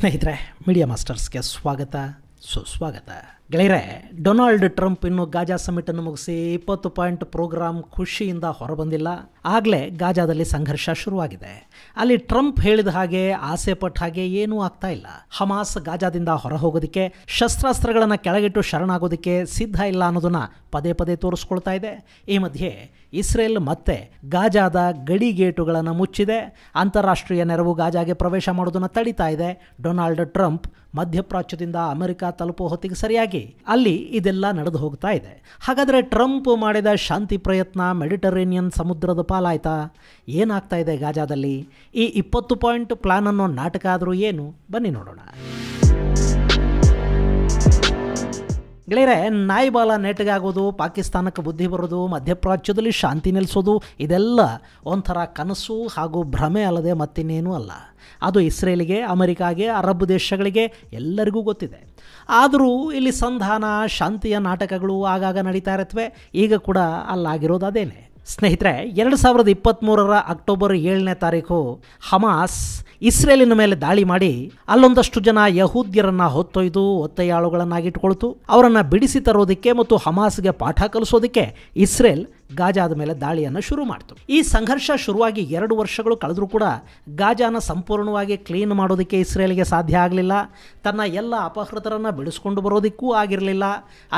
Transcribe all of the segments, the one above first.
ಸ್ನೇಹಿತರೆ, ಮೀಡಿಯಾ ಮಾಸ್ಟರ್ಸ್ಗೆ ಸ್ವಾಗತ ಸುಸ್ವಾಗತ. ಗೆಳೆಯರೆ, ಡೊನಾಲ್ಡ್ ಟ್ರಂಪ್ ಇನ್ನು ಗಾಜಾ ಸಮಿಟನ್ನು ಮುಗಿಸಿ 20 ಪಾಯಿಂಟ್ ಪ್ರೋಗ್ರಾಂ ಖುಷಿಯಿಂದ ಹೊರಬಂದಿಲ್ಲ. ಆಗಲೇ ಗಾಜಾದಲ್ಲಿ ಸಂಘರ್ಷ ಶುರುವಾಗಿದೆ. ಅಲ್ಲಿ ಟ್ರಂಪ್ ಹೇಳಿದ ಹಾಗೆ, ಆಸೆ ಪಟ್ಟ ಹಾಗೆ ಏನೂ ಆಗ್ತಾ ಇಲ್ಲ. ಹಮಾಸ್ ಗಾಜಾದಿಂದ ಹೊರ ಹೋಗೋದಕ್ಕೆ, ಶಸ್ತ್ರಾಸ್ತ್ರಗಳನ್ನು ಕೆಳಗಿಟ್ಟು ಶರಣಾಗೋದಕ್ಕೆ ಸಿದ್ಧ ಇಲ್ಲ ಅನ್ನೋದನ್ನ ಪದೇ ಪದೇ ತೋರಿಸ್ಕೊಳ್ತಾ ಇದೆ. ಈ ಮಧ್ಯೆ ಇಸ್ರೇಲ್ ಮತ್ತೆ ಗಾಜಾದ ಗಡಿ ಗೇಟುಗಳನ್ನು ಮುಚ್ಚಿದೆ. ಅಂತಾರಾಷ್ಟ್ರೀಯ ನೆರವು ಗಾಜಾಗೆ ಪ್ರವೇಶ ಮಾಡೋದನ್ನು ತಡೀತಾ ಇದೆ. ಡೊನಾಲ್ಡ್ ಟ್ರಂಪ್ ಮಧ್ಯಪ್ರಾಚ್ಯದಿಂದ ಅಮೆರಿಕ ತಲುಪೋ ಹೊತ್ತಿಗೆ ಸರಿಯಾಗಿ ಅಲ್ಲಿ ಇದೆಲ್ಲ ನಡೆದು ಹೋಗ್ತಾ ಇದೆ. ಹಾಗಾದರೆ ಟ್ರಂಪ್ ಮಾಡಿದ ಶಾಂತಿ ಪ್ರಯತ್ನ ಮೆಡಿಟರೇನಿಯನ್ ಸಮುದ್ರದ ಪಾಲಾಯ್ತಾ? ಏನಾಗ್ತಾ ಇದೆ ಗಾಜಾದಲ್ಲಿ? ಈ 20 ಪಾಯಿಂಟ್ ಪ್ಲಾನ್ ಅನ್ನೋ ನಾಟಕ ಆದರೂ ಏನು? ಬನ್ನಿ ನೋಡೋಣ. ಗೆಳೆಯರೆ, ನಾಯಿಬಾಲ ನೆಟ್ಗಾಗೋದು, ಪಾಕಿಸ್ತಾನಕ್ಕೆ ಬುದ್ಧಿ ಬರೋದು, ಮಧ್ಯಪ್ರಾಚ್ಯದಲ್ಲಿ ಶಾಂತಿ ನೆಲೆಸೋದು, ಇದೆಲ್ಲ ಒಂಥರ ಕನಸು ಹಾಗೂ ಭ್ರಮೆ ಅಲ್ಲದೆ ಮತ್ತಿನ್ನೇನೂ ಅಲ್ಲ. ಅದು ಇಸ್ರೇಲಿಗೆ, ಅಮೆರಿಕಾಗೆ, ಅರಬ್ ದೇಶಗಳಿಗೆ ಎಲ್ಲರಿಗೂ ಗೊತ್ತಿದೆ. ಆದರೂ ಇಲ್ಲಿ ಸಂಧಾನ, ಶಾಂತಿಯ ನಾಟಕಗಳು ಆಗಾಗ ನಡೀತಾ ಇರುತ್ತವೆ. ಈಗ ಕೂಡ ಅಲ್ಲಾಗಿರೋದು ಅದೇನೆ. ಸ್ನೇಹಿತರೆ, 2023 ಅಕ್ಟೋಬರ್ 7ನೇ ತಾರೀಕು ಹಮಾಸ್ ಇಸ್ರೇಲಿನ ಮೇಲೆ ದಾಳಿ ಮಾಡಿ ಅಲ್ಲೊಂದಷ್ಟು ಜನ ಯಹೂದ್ಯರನ್ನ ಹೊತ್ತೊಯ್ದು ಒತ್ತೆಯಾಳುಗಳನ್ನಾಗಿಟ್ಕೊಳ್ತು. ಅವರನ್ನು ಬಿಡಿಸಿ ತರೋದಕ್ಕೆ ಮತ್ತು ಹಮಾಸ್ಗೆ ಪಾಠ ಕಲಿಸೋದಕ್ಕೆ ಇಸ್ರೇಲ್ ಗಾಜಾದ ಮೇಲೆ ದಾಳಿಯನ್ನು ಶುರು ಮಾಡಿತು. ಈ ಸಂಘರ್ಷ ಶುರುವಾಗಿ 2 ವರ್ಷಗಳು ಕಳೆದರೂ ಕೂಡ ಗಾಜಾನ ಸಂಪೂರ್ಣವಾಗಿ ಕ್ಲೀನ್ ಮಾಡೋದಕ್ಕೆ ಇಸ್ರೇಲ್ಗೆ ಸಾಧ್ಯ ಆಗಲಿಲ್ಲ. ತನ್ನ ಎಲ್ಲ ಅಪಹೃತರನ್ನು ಬಿಡಿಸ್ಕೊಂಡು ಬರೋದಕ್ಕೂ ಆಗಿರಲಿಲ್ಲ.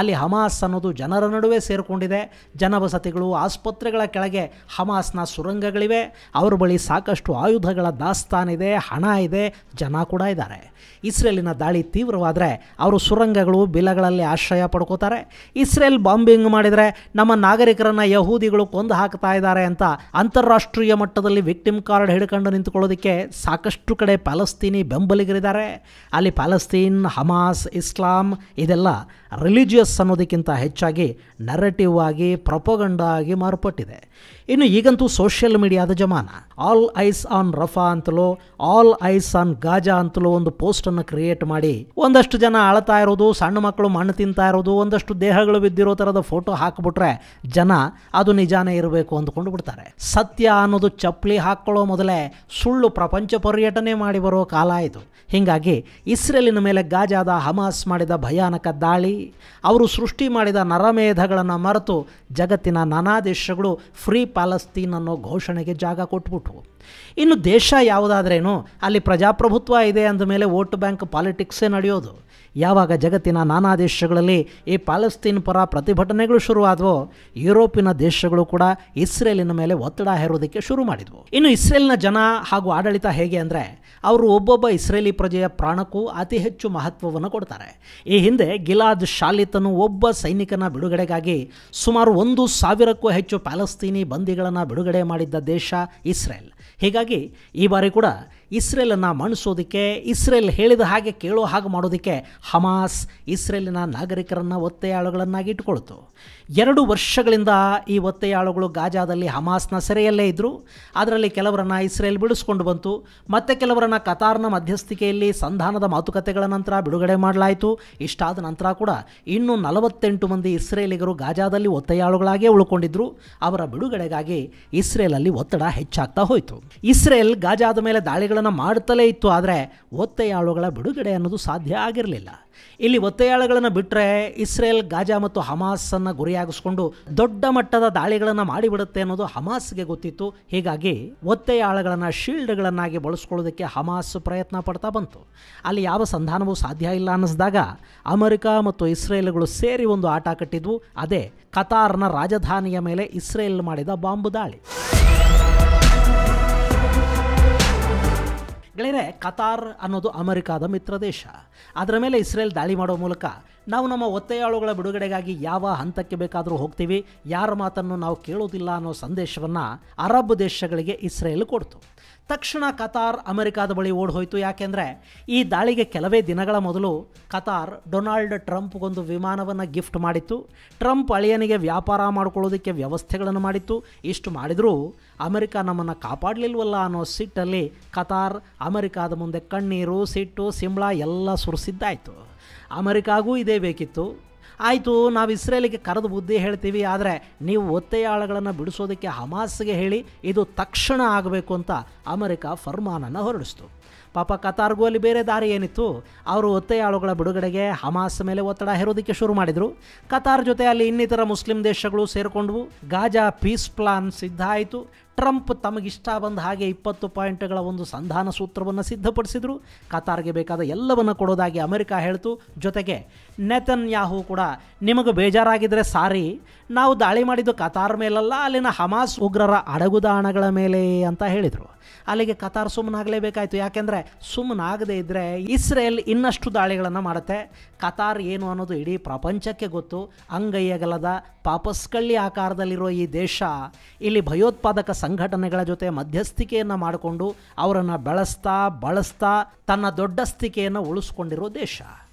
ಅಲ್ಲಿ ಹಮಾಸ್ ಅನ್ನೋದು ಜನರ ನಡುವೆ ಸೇರಿಕೊಂಡಿದೆ. ಜನವಸತಿಗಳು, ಆಸ್ಪತ್ರೆಗಳ ಕೆಳಗೆ ಹಮಾಸ್ನ ಸುರಂಗಗಳಿವೆ. ಅವರ ಬಳಿ ಸಾಕಷ್ಟು ಆಯುಧಗಳ ದಾಸ್ತಾನಿದೆ, ಹಣ ಇದೆ, ಜನ ಕೂಡ ಇದ್ದಾರೆ. ಇಸ್ರೇಲಿನ ದಾಳಿ ತೀವ್ರವಾದರೆ ಅವರು ಸುರಂಗಗಳು, ಬಿಲಗಳಲ್ಲಿ ಆಶ್ರಯ ಪಡ್ಕೋತಾರೆ. ಇಸ್ರೇಲ್ ಬಾಂಬಿಂಗ್ ಮಾಡಿದರೆ ನಮ್ಮ ನಾಗರಿಕರನ್ನು ಯಹೂದಿಗಳು ಕೊಂದು ಹಾಕ್ತಾ ಇದ್ದಾರೆ ಅಂತ ಅಂತಾರಾಷ್ಟ್ರೀಯ ಮಟ್ಟದಲ್ಲಿ ವಿಕ್ಟಿಮ್ ಕಾರ್ಡ್ ಹಿಡ್ಕೊಂಡು ನಿಂತುಕೊಳ್ಳೋದಕ್ಕೆ ಸಾಕಷ್ಟು ಕಡೆ ಪ್ಯಾಲೆಸ್ತೀನಿ ಬೆಂಬಲಿಗರಿದ್ದಾರೆ. ಅಲ್ಲಿ ಪ್ಯಾಲೆಸ್ತೀನ್, ಹಮಾಸ್, ಇಸ್ಲಾಂ ಇದೆಲ್ಲ ರಿಲಿಜಿಯಸ್ ಅನ್ನೋದಕ್ಕಿಂತ ಹೆಚ್ಚಾಗಿ ನರೇಟಿವ್ ಆಗಿ, ಪ್ರೊಪಗಂಡ ಆಗಿ ಮಾರ್ಪಟ್ಟಿದೆ. ಇನ್ನು ಈಗಂತೂ ಸೋಷಿಯಲ್ ಮೀಡಿಯಾದ ಜಮಾನ. ಆಲ್ ಐಸ್ ಆನ್ ರಫಾ ಅಂತಲೋ, ಆಲ್ ಐಸ್ ಆನ್ ಗಾಜಾ ಅಂತಲೋ ಒಂದು ಪೋಸ್ಟನ್ನು ಕ್ರಿಯೇಟ್ ಮಾಡಿ ಒಂದಷ್ಟು ಜನ ಅಳ್ತಾ ಇರೋದು, ಸಣ್ಣ ಮಕ್ಕಳು ಮಣ್ಣು ತಿಂತಾ ಇರೋದು, ಒಂದಷ್ಟು ದೇಹಗಳು ಬಿದ್ದಿರೋ ಥರದ ಫೋಟೋ ಹಾಕಿಬಿಟ್ರೆ ಜನ ಅದು ನಿಜಾನೇ ಇರಬೇಕು ಅಂದ್ಕೊಂಡು ಬಿಡ್ತಾರೆ. ಸತ್ಯ ಅನ್ನೋದು ಚಪ್ಪಲಿ ಹಾಕ್ಕೊಳ್ಳೋ ಮೊದಲೇ ಸುಳ್ಳು ಪ್ರಪಂಚ ಪರ್ಯಟನೆ ಮಾಡಿ ಬರೋ ಕಾಲ ಇದು. ಹೀಗಾಗಿ ಇಸ್ರೇಲಿನ ಮೇಲೆ ಗಾಜಾದ ಹಮಾಸ್ ಮಾಡಿದ ಭಯಾನಕ ದಾಳಿ, ಅವರು ಸೃಷ್ಟಿ ಮಾಡಿದ ನರಮೇಧಗಳನ್ನು ಮರೆತು ಜಗತ್ತಿನ ನಾನಾ ದೇಶಗಳು ಫ್ರೀ ಪ್ಯಾಲೆಸ್ತೀನ್ ಅನ್ನೋ ಘೋಷಣೆಗೆ ಜಾಗ ಕೊಟ್ಬಿಟ್ವು. ಇನ್ನು ದೇಶ ಯಾವುದಾದ್ರೇನು ಅಲ್ಲಿ ಪ್ರಜಾಪ್ರಭುತ್ವ ಇದೆ ಅಂದಮೇಲೆ ವೋಟ್ ಬ್ಯಾಂಕ್ ಪಾಲಿಟಿಕ್ಸೇ ನಡೆಯೋದು. ಯಾವಾಗ ಜಗತ್ತಿನ ನಾನಾ ದೇಶಗಳಲ್ಲಿ ಈ ಪ್ಯಾಲೆಸ್ತೀನ್ ಪರ ಪ್ರತಿಭಟನೆಗಳು ಶುರುವಾದವೋ, ಯುರೋಪಿನ ದೇಶಗಳು ಕೂಡ ಇಸ್ರೇಲಿನ ಮೇಲೆ ಒತ್ತಡ ಹೇರೋದಕ್ಕೆ ಶುರು ಮಾಡಿದ್ವು. ಇನ್ನು ಇಸ್ರೇಲ್ನ ಜನ ಹಾಗೂ ಆಡಳಿತ ಹೇಗೆ ಅಂದರೆ, ಅವರು ಒಬ್ಬೊಬ್ಬ ಇಸ್ರೇಲಿ ಪ್ರಜೆಯ ಪ್ರಾಣಕ್ಕೂ ಅತಿ ಹೆಚ್ಚು ಮಹತ್ವವನ್ನು ಕೊಡ್ತಾರೆ. ಈ ಹಿಂದೆ ಗಿಲಾದ್ ಶಾಲಿತನು ಒಬ್ಬ ಸೈನಿಕನ ಬಿಡುಗಡೆಗಾಗಿ ಸುಮಾರು 1,000ಕ್ಕೂ ಹೆಚ್ಚು ಪ್ಯಾಲೆಸ್ತೀನಿ ಬಂದಿಗಳನ್ನು ಬಿಡುಗಡೆ ಮಾಡಿದ್ದ ದೇಶ ಇಸ್ರೇಲ್. ಹೀಗಾಗಿ ಈ ಬಾರಿ ಕೂಡ ಇಸ್ರೇಲನ್ನು ಮಣಿಸೋದಕ್ಕೆ, ಇಸ್ರೇಲ್ ಹೇಳಿದ ಹಾಗೆ ಕೇಳೋ ಹಾಗೆ ಮಾಡೋದಕ್ಕೆ ಹಮಾಸ್ ಇಸ್ರೇಲಿನ ನಾಗರಿಕರನ್ನು ಒತ್ತೆಯಾಳುಗಳನ್ನಾಗಿ ಇಟ್ಕೊಳ್ತು. 2 ವರ್ಷಗಳಿಂದ ಈ ಒತ್ತೆಯಾಳುಗಳು ಗಾಜಾದಲ್ಲಿ ಹಮಾಸ್ನ ಸೆರೆಯಲ್ಲೇ ಇದ್ದರು. ಅದರಲ್ಲಿ ಕೆಲವರನ್ನು ಇಸ್ರೇಲ್ ಬಿಡಿಸ್ಕೊಂಡು ಬಂತು. ಮತ್ತೆ ಕೆಲವರನ್ನು ಕತಾರ್ನ ಮಧ್ಯಸ್ಥಿಕೆಯಲ್ಲಿ ಸಂಧಾನದ ಮಾತುಕತೆಗಳ ನಂತರ ಬಿಡುಗಡೆ ಮಾಡಲಾಯಿತು. ಇಷ್ಟಾದ ನಂತರ ಕೂಡ ಇನ್ನೂ 48 ಮಂದಿ ಇಸ್ರೇಲಿಗರು ಗಾಜಾದಲ್ಲಿ ಒತ್ತೆಯಾಳುಗಳಾಗೇ ಉಳ್ಕೊಂಡಿದ್ರು. ಅವರ ಬಿಡುಗಡೆಗಾಗಿ ಇಸ್ರೇಲಲ್ಲಿ ಒತ್ತಡ ಹೆಚ್ಚಾಗ್ತಾ ಹೋಯಿತು. ಇಸ್ರೇಲ್ ಗಾಜಾದ ಮೇಲೆ ದಾಳಿಗಳನ್ನು ಮಾಡುತ್ತಲೇ ಇತ್ತು. ಆದರೆ ಒತ್ತೆಯಾಳುಗಳ ಬಿಡುಗಡೆ ಅನ್ನೋದು ಸಾಧ್ಯ ಆಗಿರಲಿಲ್ಲ. ಇಲ್ಲಿ ಒತ್ತೆಯಾಳುಗಳನ್ನು ಬಿಟ್ಟರೆ ಇಸ್ರೇಲ್ ಗಾಜಾ ಮತ್ತು ಹಮಾಸನ್ನು ಗುರಿಯಾಗಿಸ್ಕೊಂಡು ದೊಡ್ಡ ಮಟ್ಟದ ದಾಳಿಗಳನ್ನು ಮಾಡಿಬಿಡುತ್ತೆ ಅನ್ನೋದು ಹಮಾಸ್ಗೆ ಗೊತ್ತಿತ್ತು. ಹೀಗಾಗಿ ಒತ್ತೆಯಾಳುಗಳನ್ನು ಶೀಲ್ಡ್ಗಳನ್ನಾಗಿ ಬಳಸ್ಕೊಳ್ಳೋದಕ್ಕೆ ಹಮಾಸ್ ಪ್ರಯತ್ನ ಪಡ್ತಾ ಬಂತು. ಅಲ್ಲಿ ಯಾವ ಸಂಧಾನವೂ ಸಾಧ್ಯ ಇಲ್ಲ ಅನ್ನಿಸಿದಾಗ ಅಮೆರಿಕ ಮತ್ತು ಇಸ್ರೇಲ್ಗಳು ಸೇರಿ ಒಂದು ಆಟ ಕಟ್ಟಿದ್ವು. ಅದೇ ಕತಾರ್ನ ರಾಜಧಾನಿಯ ಮೇಲೆ ಇಸ್ರೇಲ್ ಮಾಡಿದ ಬಾಂಬ್ ದಾಳಿ. ಗೆಳೆಯರೆ, ಕತಾರ್ ಅನ್ನೋದು ಅಮೆರಿಕಾದ ಮಿತ್ರ ದೇಶ. ಅದರ ಮೇಲೆ ಇಸ್ರೇಲ್ ದಾಳಿ ಮಾಡೋ ಮೂಲಕ ನಾವು ನಮ್ಮ ಒತ್ತೆಯಾಳುಗಳ ಬಿಡುಗಡೆಗಾಗಿ ಯಾವ ಹಂತಕ್ಕೆ ಬೇಕಾದರೂ ಹೋಗ್ತೀವಿ, ಯಾರ ಮಾತನ್ನು ನಾವು ಕೇಳೋದಿಲ್ಲ ಅನ್ನೋ ಸಂದೇಶವನ್ನು ಅರಬ್ ದೇಶಗಳಿಗೆ ಇಸ್ರೇಲ್ ಕೊಡ್ತು. ತಕ್ಷಣ ಕತಾರ್ ಅಮೆರಿಕಾದ ಬಳಿ ಓಡಿ ಹೋಯಿತು. ಯಾಕೆಂದರೆ ಈ ದಾಳಿಗೆ ಕೆಲವೇ ದಿನಗಳ ಮೊದಲು ಕತಾರ್ ಡೊನಾಲ್ಡ್ ಟ್ರಂಪ್ಗೊಂದು ವಿಮಾನವನ್ನು ಗಿಫ್ಟ್ ಮಾಡಿತ್ತು. ಟ್ರಂಪ್ ಅಳಿಯನಿಗೆ ವ್ಯಾಪಾರ ಮಾಡ್ಕೊಳ್ಳೋದಕ್ಕೆ ವ್ಯವಸ್ಥೆಗಳನ್ನು ಮಾಡಿತ್ತು. ಇಷ್ಟು ಮಾಡಿದರೂ ಅಮೆರಿಕ ನಮ್ಮನ್ನು ಕಾಪಾಡಲಿಲ್ವಲ್ಲ ಅನ್ನೋ ಸಿಟ್ಟಲ್ಲಿ ಕತಾರ್ ಅಮೆರಿಕಾದ ಮುಂದೆ ಕಣ್ಣೀರು, ಸಿಟ್ಟು, ಸಿಂಬಳ ಎಲ್ಲ ಸುರಿಸಿದ್ದಾಯಿತು. ಅಮೆರಿಕಾಗೂ ಇದೇ ಬೇಕಿತ್ತು. ಆಯಿತು, ನಾವು ಇಸ್ರೇಲಿಗೆ ಕರೆದು ಬುದ್ಧಿ ಹೇಳ್ತೀವಿ, ಆದರೆ ನೀವು ಒತ್ತೆಯಾಳುಗಳನ್ನು ಬಿಡಿಸೋದಕ್ಕೆ ಹಮಾಸ್ಗೆ ಹೇಳಿ ಇದು ತಕ್ಷಣ ಆಗಬೇಕು ಅಂತ ಅಮೆರಿಕ ಫರ್ಮಾನನ್ನು ಹೊರಡಿಸ್ತು. ಪಾಪ ಕತಾರ್ಗೂ ಅಲ್ಲಿ ಬೇರೆ ದಾರಿ ಏನಿತ್ತು, ಅವರು ಒತ್ತೆಯಾಳುಗಳ ಬಿಡುಗಡೆಗೆ ಹಮಾಸ್ ಮೇಲೆ ಒತ್ತಡ ಹೇರೋದಕ್ಕೆ ಶುರು ಮಾಡಿದರು. ಕತಾರ್ ಜೊತೆ ಅಲ್ಲಿ ಇನ್ನಿತರ ಮುಸ್ಲಿಂ ದೇಶಗಳು ಸೇರಿಕೊಂಡ್ವು. ಗಾಜಾ ಪೀಸ್ ಪ್ಲಾನ್ ಸಿದ್ಧ ಆಯಿತು. ಟ್ರಂಪ್ ತಮಗಿಷ್ಟ ಬಂದ ಹಾಗೆ 20 ಪಾಯಿಂಟ್ಗಳ ಒಂದು ಸಂಧಾನ ಸೂತ್ರವನ್ನು ಸಿದ್ಧಪಡಿಸಿದರು. ಕತಾರ್ಗೆ ಬೇಕಾದ ಎಲ್ಲವನ್ನು ಕೊಡೋದಾಗಿ ಅಮೆರಿಕ ಹೇಳ್ತು. ಜೊತೆಗೆ ನೆತನ್ಯಾಹು ಕೂಡ ನಿಮಗೆ ಬೇಜಾರಾಗಿದ್ದರೆ ಸಾರಿ, ನಾವು ದಾಳಿ ಮಾಡಿದ್ದು ಕತಾರ್ ಮೇಲಲ್ಲ, ಅಲ್ಲಿನ ಹಮಾಸ್ ಉಗ್ರರ ಅಡಗುದಾಣಗಳ ಮೇಲೆ ಅಂತ ಹೇಳಿದರು. ಅಲ್ಲಿಗೆ ಕತಾರ್ ಸುಮ್ಮನಾಗಲೇಬೇಕಾಯಿತು. ಯಾಕೆಂದರೆ ಸುಮ್ಮನಾಗದೇ ಇದ್ದರೆ ಇಸ್ರೇಲ್ ಇನ್ನಷ್ಟು ದಾಳಿಗಳನ್ನು ಮಾಡುತ್ತೆ. ಕತಾರ್ ಏನು ಅನ್ನೋದು ಇಡೀ ಪ್ರಪಂಚಕ್ಕೆ ಗೊತ್ತು. ಅಂಗೈಯಗಲದ ಪಾಪಸ್ಕಳ್ಳಿ ಆಕಾರದಲ್ಲಿರೋ ಈ ದೇಶ ಇಲ್ಲಿ ಭಯೋತ್ಪಾದಕ ಸಂಘಟನೆಗಳ ಜೊತೆ ಮಧ್ಯಸ್ಥಿಕೆಯನ್ನು ಮಾಡಿಕೊಂಡು ಅವರನ್ನು ಬಳಸ್ತಾ ತನ್ನ ದೊಡ್ಡಸ್ತಿಕೆಯನ್ನು ಉಳಿಸ್ಕೊಂಡಿರೋ ದೇಶ.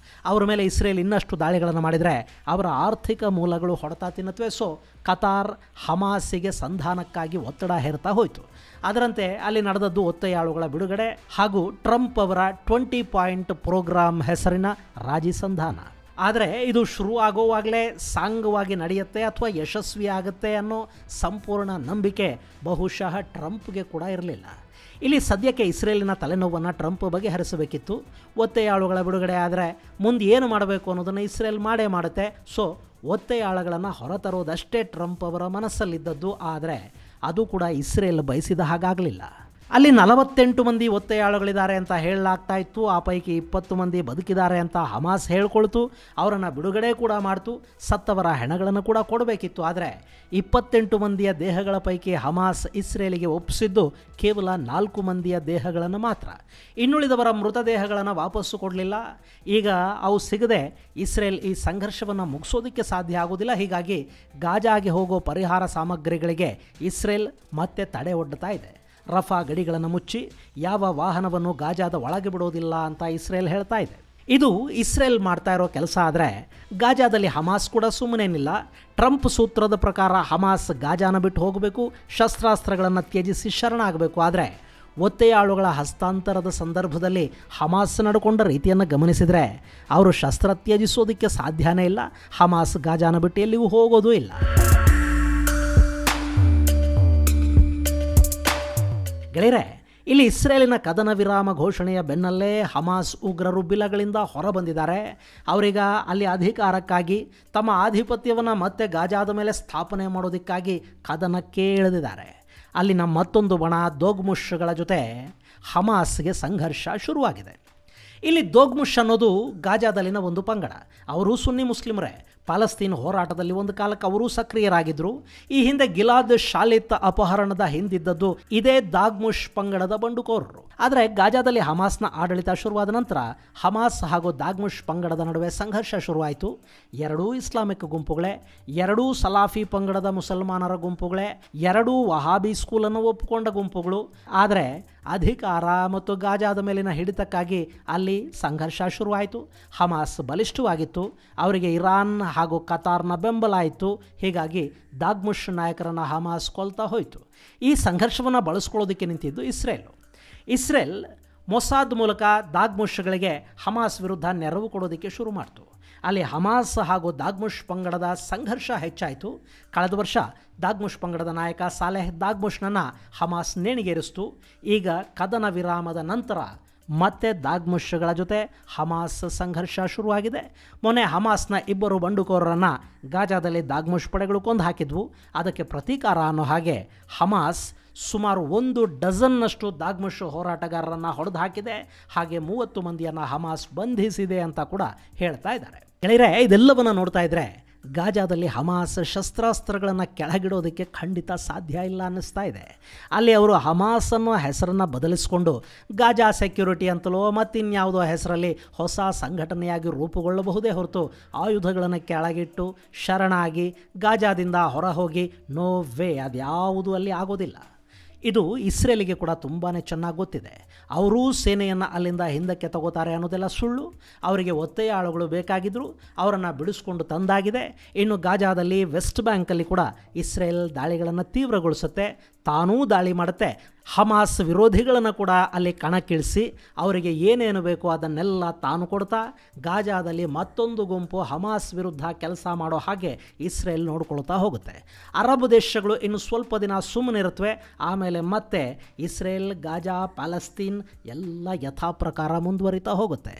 ಅವರ ಮೇಲೆ ಇಸ್ರೇಲ್ ಇನ್ನಷ್ಟು ದಾಳಿಗಳನ್ನು ಮಾಡಿದರೆ ಅವರ ಆರ್ಥಿಕ ಮೂಲಗಳು ಹೊಡೆತ ತಿನ್ನುತ್ತವೆ. ಸೊ ಕತಾರ್ ಹಮಾಸಿಗೆ ಸಂಧಾನಕ್ಕಾಗಿ ಒತ್ತಡ ಹೇರ್ತಾ ಹೋಯಿತು. ಅದರಂತೆ ಅಲ್ಲಿ ನಡೆದದ್ದು ಒತ್ತೆಯಾಳುಗಳ ಬಿಡುಗಡೆ ಹಾಗೂ ಟ್ರಂಪ್ ಅವರ 20 ಪಾಯಿಂಟ್ ಪ್ರೋಗ್ರಾಮ್ ಹೆಸರಿನ ರಾಜಿ ಸಂಧಾನ. ಆದರೆ ಇದು ಶುರು ಆಗೋವಾಗಲೇ ಸಾಂಗವಾಗಿ ನಡೆಯುತ್ತೆ ಅಥವಾ ಯಶಸ್ವಿ ಆಗುತ್ತೆ ಅನ್ನೋ ಸಂಪೂರ್ಣ ನಂಬಿಕೆ ಬಹುಶಃ ಟ್ರಂಪ್ಗೆ ಕೂಡ ಇರಲಿಲ್ಲ. ಇಲ್ಲಿ ಸದ್ಯಕ್ಕೆ ಇಸ್ರೇಲಿನ ತಲೆನೋವನ್ನು ಟ್ರಂಪ್ ಬಗೆಹರಿಸಬೇಕಿತ್ತು. ಒತ್ತೆಯಾಳುಗಳ ಬಿಡುಗಡೆ ಆದರೆ ಮುಂದೆ ಏನು ಮಾಡಬೇಕು ಅನ್ನೋದನ್ನು ಇಸ್ರೇಲ್ ಮಾಡೇ ಮಾಡುತ್ತೆ. ಸೊ ಒತ್ತೆಯಾಳುಗಳನ್ನು ಹೊರತರೋದಷ್ಟೇ ಟ್ರಂಪ್ ಅವರ ಮನಸ್ಸಲ್ಲಿದ್ದದ್ದು. ಆದರೆ ಅದು ಕೂಡ ಇಸ್ರೇಲ್ ಬಯಸಿದ ಹಾಗಾಗಲಿಲ್ಲ. ಅಲ್ಲಿ 48 ಮಂದಿ ಒತ್ತೆಯಾಳುಗಳಿದ್ದಾರೆ ಅಂತ ಹೇಳಲಾಗ್ತಾ ಇತ್ತು. ಆ ಪೈಕಿ 20 ಮಂದಿ ಬದುಕಿದ್ದಾರೆ ಅಂತ ಹಮಾಸ್ ಹೇಳ್ಕೊಳ್ತು. ಅವರನ್ನು ಬಿಡುಗಡೆ ಕೂಡ ಮಾಡ್ತು. ಸತ್ತವರ ಹೆಣಗಳನ್ನು ಕೂಡ ಕೊಡಬೇಕಿತ್ತು. ಆದರೆ 28 ಮಂದಿಯ ದೇಹಗಳ ಪೈಕಿ ಹಮಾಸ್ ಇಸ್ರೇಲಿಗೆ ಒಪ್ಪಿಸಿದ್ದು ಕೇವಲ 4 ಮಂದಿಯ ದೇಹಗಳನ್ನು ಮಾತ್ರ. ಇನ್ನುಳಿದವರ ಮೃತದೇಹಗಳನ್ನು ವಾಪಸ್ಸು ಕೊಡಲಿಲ್ಲ. ಈಗ ಅವು ಸಿಗದೆ ಇಸ್ರೇಲ್ ಈ ಸಂಘರ್ಷವನ್ನು ಮುಗಿಸೋದಕ್ಕೆ ಸಾಧ್ಯ ಆಗೋದಿಲ್ಲ. ಹೀಗಾಗಿ ಗಾಜಾಗೆ ಹೋಗೋ ಪರಿಹಾರ ಸಾಮಗ್ರಿಗಳಿಗೆ ಇಸ್ರೇಲ್ ಮತ್ತೆ ತಡೆ ಒಡ್ಡುತ್ತಾ ಇದೆ. ರಫಾ ಗಡಿಗಳನ್ನು ಮುಚ್ಚಿ ಯಾವ ವಾಹನವನ್ನು ಗಾಜಾದ ಒಳಗೆ ಬಿಡೋದಿಲ್ಲ ಅಂತ ಇಸ್ರೇಲ್ ಹೇಳ್ತಾ ಇದೆ. ಇದು ಇಸ್ರೇಲ್ ಮಾಡ್ತಾ ಇರೋ ಕೆಲಸ. ಆದರೆ ಗಾಜಾದಲ್ಲಿ ಹಮಾಸ್ ಕೂಡ ಸುಮ್ಮನೇನಿಲ್ಲ. ಟ್ರಂಪ್ ಸೂತ್ರದ ಪ್ರಕಾರ ಹಮಾಸ್ ಗಾಜಾನ ಬಿಟ್ಟು ಹೋಗಬೇಕು, ಶಸ್ತ್ರಾಸ್ತ್ರಗಳನ್ನು ತ್ಯಜಿಸಿ ಶರಣಾಗಬೇಕು. ಆದರೆ ಒತ್ತೆಯಾಳುಗಳ ಹಸ್ತಾಂತರದ ಸಂದರ್ಭದಲ್ಲಿ ಹಮಾಸ್ ನಡ್ಕೊಂಡ ರೀತಿಯನ್ನು ಗಮನಿಸಿದರೆ ಅವರು ಶಸ್ತ್ರ ತ್ಯಜಿಸೋದಕ್ಕೆ ಸಾಧ್ಯನೇ ಇಲ್ಲ. ಹಮಾಸ್ ಗಾಜಾನ ಬಿಟ್ಟು ಎಲ್ಲಿಗೂ ಹೋಗೋದೂ ಇಲ್ಲ. ಗೆಳೆಯರೆ, ಇಲ್ಲಿ ಇಸ್ರೇಲಿನ ಕದನ ವಿರಾಮ ಘೋಷಣೆಯ ಬೆನ್ನಲ್ಲೇ ಹಮಾಸ್ ಉಗ್ರರು ಬಿಲಗಳಿಂದ ಹೊರಬಂದಿದ್ದಾರೆ. ಅವರೀಗ ಅಲ್ಲಿ ಅಧಿಕಾರಕ್ಕಾಗಿ ತಮ್ಮ ಆಧಿಪತ್ಯವನ್ನು ಮತ್ತೆ ಗಾಜಾದ ಮೇಲೆ ಸ್ಥಾಪನೆ ಮಾಡೋದಕ್ಕಾಗಿ ಕದನಕ್ಕೆ ಇಳಿದಿದ್ದಾರೆ. ಅಲ್ಲಿನ ಮತ್ತೊಂದು ಬಣ ದೋಗ್ಮುಷ್ಗಳ ಜೊತೆ ಹಮಾಸ್ಗೆ ಸಂಘರ್ಷ ಶುರುವಾಗಿದೆ. ಇಲ್ಲಿ ದೋಗ್ಮುಷ್ ಅನ್ನೋದು ಗಾಜಾದಲ್ಲಿನ ಒಂದು ಪಂಗಡ. ಅವರು ಸುನ್ನಿ ಮುಸ್ಲಿಮರೇ. ಪಾಲಸ್ತೀನ್ ಹೋರಾಟದಲ್ಲಿ ಒಂದು ಕಾಲಕ್ಕೆ ಅವರೂ ಸಕ್ರಿಯರಾಗಿದ್ದರು. ಈ ಹಿಂದೆ ಗಿಲಾದ್ ಶಾಲಿತ್ ಅಪಹರಣದ ಹಿಂದಿದ್ದದ್ದು ಇದೇ ದಾಗ್ಮುಷ್ ಪಂಗಡದ ಬಂಡುಕೋರರು. ಆದರೆ ಗಾಜಾದಲ್ಲಿ ಹಮಾಸ್ನ ಆಡಳಿತ ಶುರುವಾದ ನಂತರ ಹಮಾಸ್ ಹಾಗೂ ದಾಗ್ಮುಷ್ ಪಂಗಡದ ನಡುವೆ ಸಂಘರ್ಷ ಶುರುವಾಯಿತು. ಎರಡೂ ಇಸ್ಲಾಮಿಕ್ ಗುಂಪುಗಳೇ, ಎರಡೂ ಸಲಾಫಿ ಪಂಗಡದ ಮುಸಲ್ಮಾನರ ಗುಂಪುಗಳೇ, ಎರಡೂ ವಹಾಬಿ ಸ್ಕೂಲನ್ನು ಒಪ್ಪಿಕೊಂಡ ಗುಂಪುಗಳು. ಆದರೆ ಅಧಿಕಾರ ಮತ್ತು ಗಾಜಾದ ಮೇಲಿನ ಹಿಡಿತಕ್ಕಾಗಿ ಅಲ್ಲಿ ಸಂಘರ್ಷ ಶುರುವಾಯಿತು. ಹಮಾಸ್ ಬಲಿಷ್ಠವಾಗಿತ್ತು. ಅವರಿಗೆ ಇರಾನ್ ಹಾಗೂ ಕತಾರ್ನ ಬೆಂಬಲ ಇತ್ತು. ಹೀಗಾಗಿ ದಾಗ್ಮುಷ್ ನಾಯಕರನ್ನು ಹಮಾಸ್ ಕೊಲ್ತಾ ಹೋಯಿತು. ಈ ಸಂಘರ್ಷವನ್ನು ಬಳಸ್ಕೊಳ್ಳೋದಕ್ಕೆ ನಿಂತಿದ್ದು ಇಸ್ರೇಲ್ ಮೊಸಾದ್ ಮೂಲಕ ದಾಗ್ಮುಷ್ಗಳಿಗೆ ಹಮಾಸ್ ವಿರುದ್ಧ ನೆರವು ಕೊಡೋದಕ್ಕೆ ಶುರು ಮಾಡಿತು. ಅಲ್ಲಿ ಹಮಾಸ್ ಹಾಗೂ ದಾಗ್ಮುಷ್ ಪಂಗಡದ ಸಂಘರ್ಷ ಹೆಚ್ಚಾಯಿತು. ಕಳೆದ ವರ್ಷ ದಾಗ್ಮುಷ್ ಪಂಗಡದ ನಾಯಕ ಸಾಲೆಹ್ ದಾಗ್ಮುಷ್ನನ್ನು ಹಮಾಸ್ ನೇಣಿಗೇರಿಸಿತು. ಈಗ ಕದನ ವಿರಾಮದ ನಂತರ ಮತ್ತೆ ದಾಗ್ಮುಷ್ಗಳ ಜೊತೆ ಹಮಾಸ್ ಸಂಘರ್ಷ ಶುರುವಾಗಿದೆ. ಮೊನ್ನೆ ಹಮಾಸ್ನ 2 ಬಂಡುಕೋರರನ್ನು ಗಾಜಾದಲ್ಲಿ ದಾಗ್ಮುಷ್ ಪಡೆಗಳು ಕೊಂದು ಹಾಕಿದ್ವು. ಅದಕ್ಕೆ ಪ್ರತೀಕಾರ ಅನ್ನೋ ಹಾಗೆ ಹಮಾಸ್ ಸುಮಾರು 1 ಡಜನ್ನಷ್ಟು ದಾಗ್ಮುಷ್ ಹೋರಾಟಗಾರರನ್ನು ಹೊಡೆದು ಹಾಕಿದೆ. ಹಾಗೆ 30 ಮಂದಿಯನ್ನು ಹಮಾಸ್ ಬಂಧಿಸಿದೆ ಅಂತ ಕೂಡ ಹೇಳ್ತಾ ಇದ್ದಾರೆ. ಗೆಳೆಯರೆ, ಇದೆಲ್ಲವನ್ನು ನೋಡ್ತಾ ಇದ್ರೆ ಗಾಜಾದಲ್ಲಿ ಹಮಾಸ್ ಶಸ್ತ್ರಾಸ್ತ್ರಗಳನ್ನು ಕೆಳಗಿಡೋದಕ್ಕೆ ಖಂಡಿತ ಸಾಧ್ಯ ಇಲ್ಲ ಅನ್ನಿಸ್ತಾ ಇದೆ. ಅಲ್ಲಿ ಅವರು ಹಮಾಸ್ ಅನ್ನೋ ಹೆಸರನ್ನು ಬದಲಿಸಿಕೊಂಡು ಗಾಜಾ ಸೆಕ್ಯೂರಿಟಿ ಅಂತಲೋ ಮತ್ತಿನ್ಯಾವುದೋ ಹೆಸರಲ್ಲಿ ಹೊಸ ಸಂಘಟನೆಯಾಗಿ ರೂಪುಗೊಳ್ಳಬಹುದೇ ಹೊರತು ಆಯುಧಗಳನ್ನು ಕೆಳಗಿಟ್ಟು ಶರಣಾಗಿ ಗಾಜಾದಿಂದ ಹೊರ ಹೋಗಿ ನೋ ವೇ, ಅದ್ಯಾವುದೂ ಅಲ್ಲಿ ಆಗೋದಿಲ್ಲ. ಇದು ಇಸ್ರೇಲಿಗೆ ಕೂಡ ತುಂಬಾ ಚೆನ್ನಾಗಿ ಗೊತ್ತಿದೆ. ಅವರೂ ಸೇನೆಯನ್ನು ಅಲ್ಲಿಂದ ಹಿಂದಕ್ಕೆ ತಗೋತಾರೆ ಅನ್ನೋದೆಲ್ಲ ಸುಳ್ಳು. ಅವರಿಗೆ ಒತ್ತೆಯಾಳುಗಳು ಬೇಕಾಗಿದ್ದರು, ಅವರನ್ನು ಬಿಡಿಸ್ಕೊಂಡು ತಂದಾಗಿದೆ. ಇನ್ನು ಗಾಜಾದಲ್ಲಿ ವೆಸ್ಟ್ ಬ್ಯಾಂಕಲ್ಲಿ ಕೂಡ ಇಸ್ರೇಲ್ ದಾಳಿಗಳನ್ನು ತೀವ್ರಗೊಳಿಸುತ್ತೆ. ತಾನೂ ದಾಳಿ ಮಾಡುತ್ತೆ. ಹಮಾಸ್ ವಿರೋಧಿಗಳನ್ನು ಕೂಡ ಅಲ್ಲಿ ಕಣಕ್ಕಿಳಿಸಿ ಅವರಿಗೆ ಏನೇನು ಬೇಕೋ ಅದನ್ನೆಲ್ಲ ತಾನು ಕೊಡ್ತಾ, ಗಾಜಾದಲ್ಲಿ ಮತ್ತೊಂದು ಗುಂಪು ಹಮಾಸ್ ವಿರುದ್ಧ ಕೆಲಸ ಮಾಡೋ ಹಾಗೆ ಇಸ್ರೇಲ್ ನೋಡ್ಕೊಳ್ತಾ ಹೋಗುತ್ತೆ. ಅರಬ್ ದೇಶಗಳು ಇನ್ನು ಸ್ವಲ್ಪ ದಿನ ಸುಮ್ಮನಿರುತ್ತವೆ. ಆಮೇಲೆ ಮತ್ತೆ ಇಸ್ರೇಲ್, ಗಾಜಾ, ಪ್ಯಾಲೆಸ್ತೀನ್ ಎಲ್ಲ ಯಥಾ ಪ್ರಕಾರ ಮುಂದುವರಿತಾ ಹೋಗುತ್ತೆ.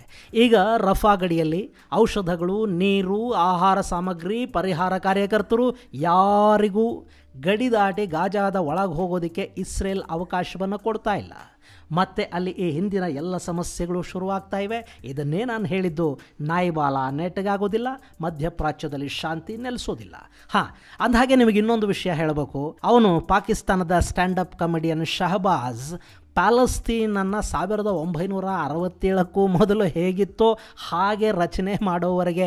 ಈಗ ರಫಾ ಗಡಿಯಲ್ಲಿ ಔಷಧಗಳು, ನೀರು, ಆಹಾರ ಸಾಮಗ್ರಿ, ಪರಿಹಾರ ಕಾರ್ಯಕರ್ತರು ಯಾರಿಗೂ ಗಡಿ ದಾಟಿ ಗಾಜಾದ ಒಳಗೆ ಹೋಗೋದಕ್ಕೆ ಇಸ್ರೇಲ್ ಅವಕಾಶವನ್ನು ಕೊಡ್ತಾ ಇಲ್ಲ. ಮತ್ತು ಅಲ್ಲಿ ಈ ಹಿಂದಿನ ಎಲ್ಲ ಸಮಸ್ಯೆಗಳು ಶುರುವಾಗ್ತಾ ಇವೆ. ಇದನ್ನೇ ನಾನು ಹೇಳಿದ್ದು, ನಾಯಿಬಾಲ ನೆಟ್ಟಗಾಗೋದಿಲ್ಲ, ಮಧ್ಯಪ್ರಾಚ್ಯದಲ್ಲಿ ಶಾಂತಿ ನೆಲೆಸೋದಿಲ್ಲ. ಅಂದಹಾಗೆ ನಿಮಗೆ ಇನ್ನೊಂದು ವಿಷಯ ಹೇಳಬೇಕು. ಅವನು ಪಾಕಿಸ್ತಾನದ ಸ್ಟ್ಯಾಂಡಪ್ ಕಾಮಿಡಿಯನ್ ಶಹಬಾಜ್ ಪ್ಯಾಲೆಸ್ತೀನನ್ನು 1967ಕ್ಕೂ ಮೊದಲು ಹೇಗಿತ್ತೋ ಹಾಗೆ ರಚನೆ ಮಾಡೋವರೆಗೆ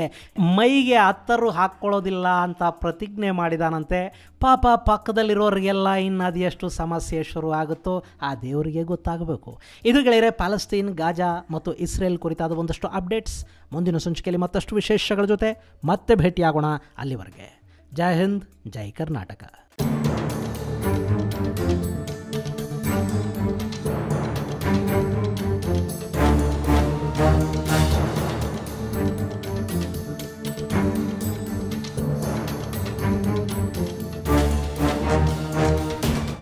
ಮೈಗೆ ಅತ್ತರು ಹಾಕ್ಕೊಳ್ಳೋದಿಲ್ಲ ಅಂತ ಪ್ರತಿಜ್ಞೆ ಮಾಡಿದಾನಂತೆ. ಪಾಪ ಪಕ್ಕದಲ್ಲಿರೋರಿಗೆಲ್ಲ ಇನ್ನು ಅದು ಎಷ್ಟು ಸಮಸ್ಯೆ ಶುರು ಆಗುತ್ತೋ ಆ ದೇವರಿಗೆ ಗೊತ್ತಾಗಬೇಕು. ಇದು ಗೆಳೆಯರೆ ಪ್ಯಾಲೆಸ್ತೀನ್, ಗಾಜಾ ಮತ್ತು ಇಸ್ರೇಲ್ ಕುರಿತಾದ ಒಂದಷ್ಟು ಅಪ್ಡೇಟ್ಸ್. ಮುಂದಿನ ಸಂಚಿಕೆಯಲ್ಲಿ ಮತ್ತಷ್ಟು ವಿಶೇಷಗಳ ಜೊತೆ ಮತ್ತೆ ಭೇಟಿಯಾಗೋಣ. ಅಲ್ಲಿವರೆಗೆ ಜೈ ಹಿಂದ್, ಜೈ ಕರ್ನಾಟಕ.